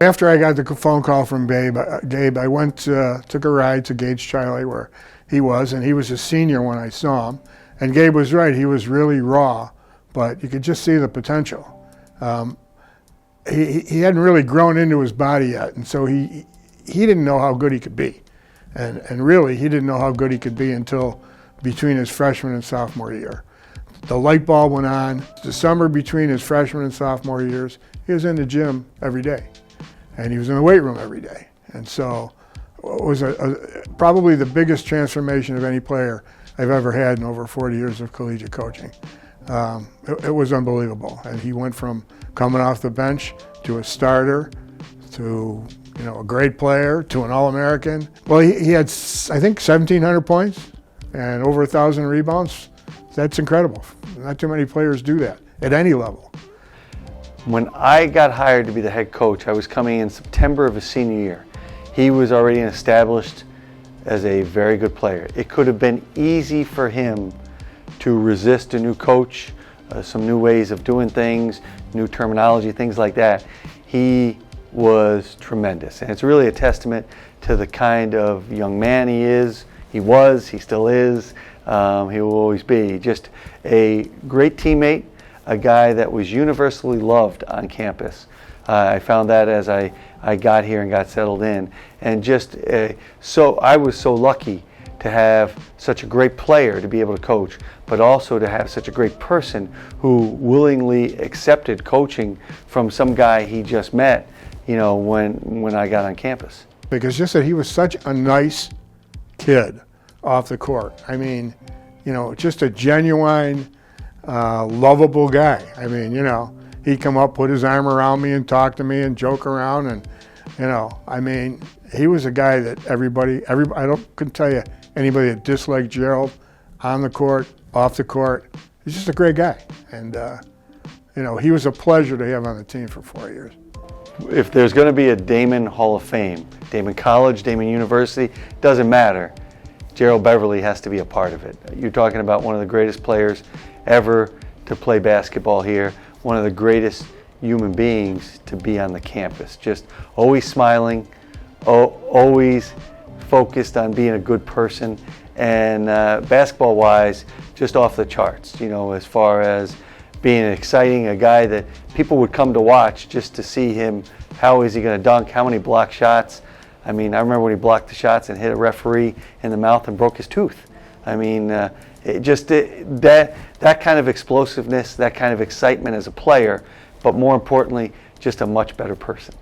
After I got the phone call from Gabe, I went, took a ride to Gage Charlie where he was, and he was a senior when I saw him. And Gabe was right, he was really raw, but you could just see the potential. He hadn't really grown into his body yet, and so he didn't know how good he could be. And really, he didn't know how good he could be until between his freshman and sophomore year. The light bulb went on. The summer between his freshman and sophomore years, he was in the gym every day. And he was in the weight room every day. And so it was probably the biggest transformation of any player I've ever had in over 40 years of collegiate coaching. It was unbelievable. And he went from coming off the bench to a starter to a great player to an All-American. Well, he had, I think, 1,700 points and over 1,000 rebounds. That's incredible. Not too many players do that at any level. When I got hired to be the head coach, I was coming in September of his senior year. He was already established as a very good player. It could have been easy for him to resist a new coach, some new ways of doing things, new terminology, things like that. He was tremendous, and it's really a testament to the kind of young man he is. He was, he still is, he will always be. Just a great teammate, a guy that was universally loved on campus. I found that as I got here and got settled in. And just so I was so lucky to have such a great player to be able to coach, but also to have such a great person who willingly accepted coaching from some guy he just met, when I got on campus. Because just that he was such a nice kid off the court. I mean, just a genuine, lovable guy. I mean, he'd come up, put his arm around me and talk to me and joke around, and I mean, he was a guy that everybody, I couldn't tell you anybody that disliked Gerald on the court, off the court. He's just a great guy, and he was a pleasure to have on the team for 4 years. If there's going to be a Daemen Hall of Fame, Daemen College, Daemen University, doesn't matter. Gerald Beverly has to be a part of it. You're talking about one of the greatest players ever to play basketball here, one of the greatest human beings to be on the campus. Just always smiling, always focused on being a good person, and basketball-wise, just off the charts, as far as being exciting, a guy that people would come to watch just to see him. How is he going to dunk? How many block shots? I mean, I remember when he blocked the shots and hit a referee in the mouth and broke his tooth. I mean, that kind of explosiveness, that kind of excitement as a player, but more importantly, just a much better person.